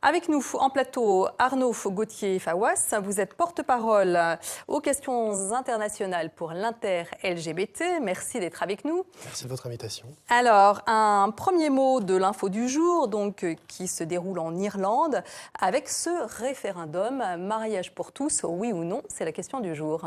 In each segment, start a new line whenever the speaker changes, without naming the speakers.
Avec nous en plateau, Arnaud Gauthier-Fawas, vous êtes porte-parole aux questions internationales pour l'inter-LGBT. Merci d'être avec nous.
Merci de votre invitation.
Alors, un premier mot de l'info du jour, qui se déroule en Irlande, avec ce référendum, mariage pour tous, oui ou non, c'est la question du jour.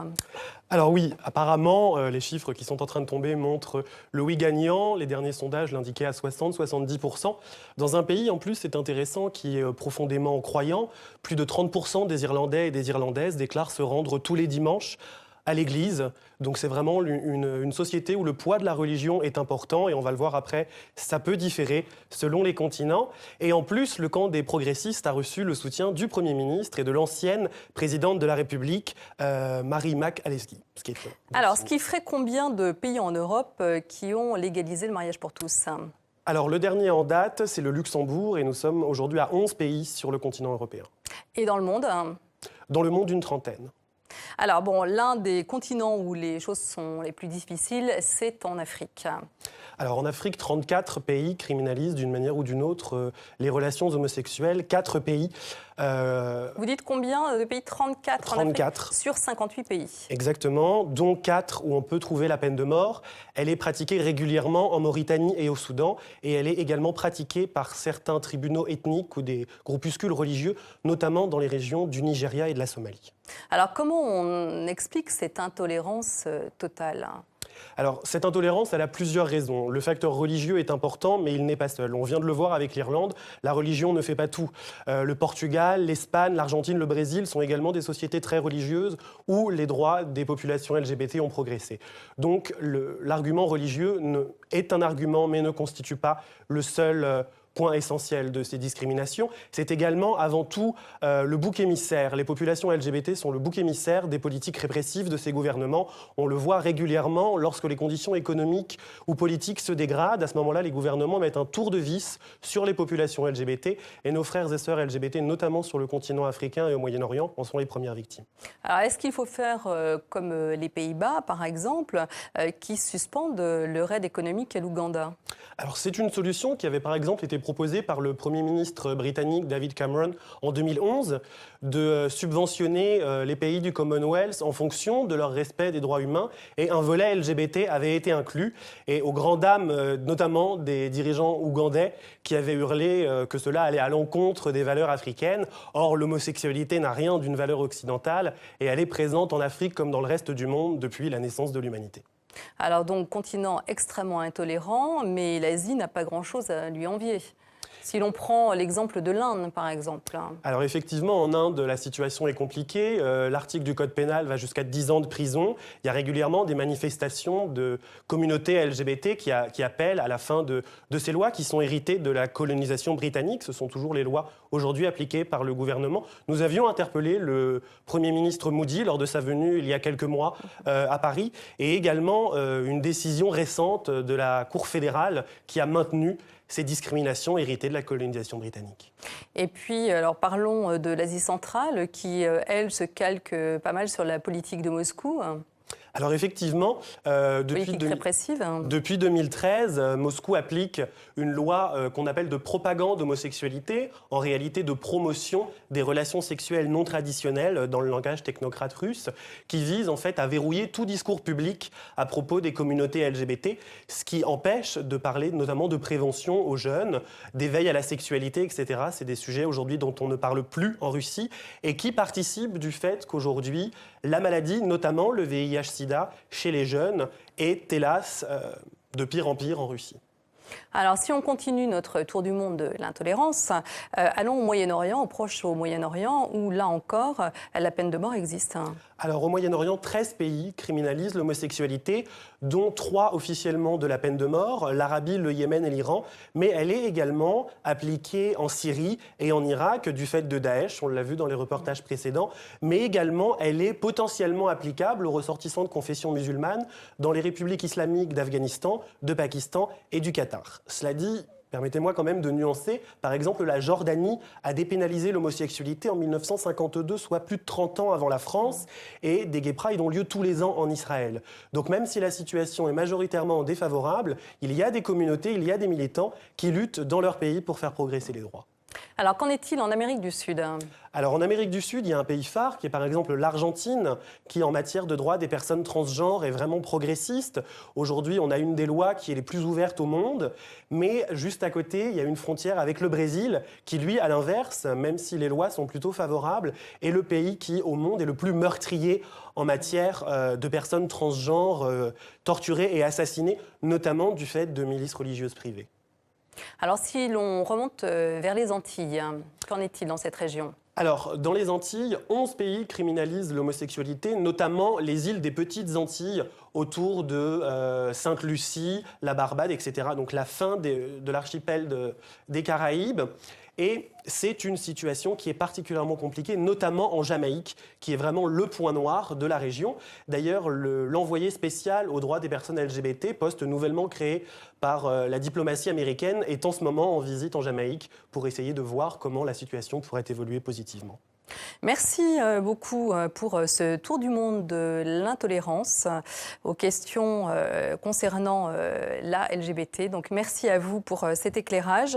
Alors oui, apparemment, les chiffres qui sont en train de tomber montrent le oui gagnant. Les derniers sondages l'indiquaient à 60-70%. Dans un pays, en plus, c'est intéressant, qui est profondément croyant. Plus de 30% des Irlandais et des Irlandaises déclarent se rendre tous les dimanches à l'église. Donc c'est vraiment une société où le poids de la religion est important, et on va le voir après, ça peut différer selon les continents. Et en plus, le camp des progressistes a reçu le soutien du Premier ministre et de l'ancienne présidente de la République, Mary McAleski.
Alors, ce qui ferait combien de pays en Europe qui ont légalisé le mariage pour tous ?
Alors, le dernier en date, c'est le Luxembourg, et nous sommes aujourd'hui à 11 pays sur le continent européen.
Et dans le monde ?
Dans le monde, une trentaine.
Alors bon, l'un des continents où les choses sont les plus difficiles, c'est en Afrique.
Alors en Afrique, 34 pays criminalisent d'une manière ou d'une autre les relations homosexuelles. 4 pays.
Vous dites combien de pays ? 34
34.
En Afrique, sur 58 pays.
Exactement, dont 4 où on peut trouver la peine de mort. Elle est pratiquée régulièrement en Mauritanie et au Soudan, et elle est également pratiquée par certains tribunaux ethniques ou des groupuscules religieux, notamment dans les régions du Nigeria et de la Somalie.
Alors comment on explique cette intolérance totale ?
Alors, cette intolérance, elle a plusieurs raisons. Le facteur religieux est important, mais il n'est pas seul. On vient de le voir avec l'Irlande, la religion ne fait pas tout. Le Portugal, l'Espagne, l'Argentine, le Brésil sont également des sociétés très religieuses où les droits des populations LGBT ont progressé. Donc, l'argument religieux est un argument, mais ne constitue pas le seul point essentiel de ces discriminations. C'est également, avant tout, le bouc émissaire. Les populations LGBT sont le bouc émissaire des politiques répressives de ces gouvernements. On le voit régulièrement lorsque les conditions économiques ou politiques se dégradent. À ce moment-là, les gouvernements mettent un tour de vis sur les populations LGBT, et nos frères et sœurs LGBT, notamment sur le continent africain et au Moyen-Orient, en sont les premières victimes.
Alors, est-ce qu'il faut faire comme les Pays-Bas, par exemple, qui suspendent leur aide économique à l'Ouganda ?
Alors, c'est une solution qui avait, par exemple, été proposé par le Premier ministre britannique David Cameron en 2011 de subventionner les pays du Commonwealth en fonction de leur respect des droits humains, et un volet LGBT avait été inclus, et aux grandes dames notamment des dirigeants ougandais qui avaient hurlé que cela allait à l'encontre des valeurs africaines. Or, l'homosexualité n'a rien d'une valeur occidentale, et elle est présente en Afrique comme dans le reste du monde depuis la naissance de l'humanité.
Alors donc, continent extrêmement intolérant, mais l'Asie n'a pas grand-chose à lui envier. Si l'on prend l'exemple de l'Inde, par exemple.
Alors effectivement, en Inde, la situation est compliquée. L'article du Code pénal va jusqu'à 10 ans de prison. Il y a régulièrement des manifestations de communautés LGBT qui appellent à la fin de ces lois qui sont héritées de la colonisation britannique. Ce sont toujours les lois aujourd'hui appliquées par le gouvernement. Nous avions interpellé le Premier ministre Modi lors de sa venue il y a quelques mois à Paris, et également une décision récente de la Cour fédérale qui a maintenu ces discriminations héritées de la colonisation britannique.
Et puis, alors parlons de l'Asie centrale qui, elle, se calque pas mal sur la politique de Moscou.
Alors effectivement, depuis 2013, Moscou applique une loi qu'on appelle de propagande homosexualité, en réalité de promotion des relations sexuelles non traditionnelles dans le langage technocrate russe, qui vise en fait à verrouiller tout discours public à propos des communautés LGBT, ce qui empêche de parler notamment de prévention aux jeunes, d'éveil à la sexualité, etc. C'est des sujets aujourd'hui dont on ne parle plus en Russie, et qui participent du fait qu'aujourd'hui, la maladie, notamment le VIH-Sida, chez les jeunes, est hélas de pire en pire en Russie.
Alors, si on continue notre tour du monde de l'intolérance, allons au Moyen-Orient, au Proche au Moyen-Orient, où là encore, la peine de mort existe.
Alors, au Moyen-Orient, 13 pays criminalisent l'homosexualité, dont 3 officiellement de la peine de mort, l'Arabie, le Yémen et l'Iran, mais elle est également appliquée en Syrie et en Irak du fait de Daesh, on l'a vu dans les reportages précédents, mais également elle est potentiellement applicable aux ressortissants de confession musulmane dans les républiques islamiques d'Afghanistan, de Pakistan et du Qatar. Cela dit, permettez-moi quand même de nuancer. Par exemple, la Jordanie a dépénalisé l'homosexualité en 1952, soit plus de 30 ans avant la France, et des gay prides ont lieu tous les ans en Israël. Donc même si la situation est majoritairement défavorable, il y a des communautés, il y a des militants qui luttent dans leur pays pour faire progresser les droits.
Alors, qu'en est-il en Amérique du Sud?
Alors en Amérique du Sud, il y a un pays phare qui est par exemple l'Argentine, qui en matière de droits des personnes transgenres est vraiment progressiste. Aujourd'hui, on a une des lois qui est les plus ouvertes au monde, mais juste à côté, il y a une frontière avec le Brésil, qui lui, à l'inverse, même si les lois sont plutôt favorables, est le pays qui, au monde, est le plus meurtrier en matière de personnes transgenres torturées et assassinées, notamment du fait de milices religieuses privées.
Alors, si l'on remonte vers les Antilles, qu'en est-il dans cette région?
Alors, dans les Antilles, 11 pays criminalisent l'homosexualité, notamment les îles des Petites Antilles autour de Sainte-Lucie, la Barbade, etc. Donc la fin de l'archipel des Caraïbes. Et c'est une situation qui est particulièrement compliquée, notamment en Jamaïque, qui est vraiment le point noir de la région. D'ailleurs, l'envoyé spécial aux droits des personnes LGBT, poste nouvellement créé par la diplomatie américaine, est en ce moment en visite en Jamaïque pour essayer de voir comment la situation pourrait évoluer positivement.
Merci beaucoup pour ce tour du monde de l'intolérance aux questions concernant la LGBT. Donc merci à vous pour cet éclairage.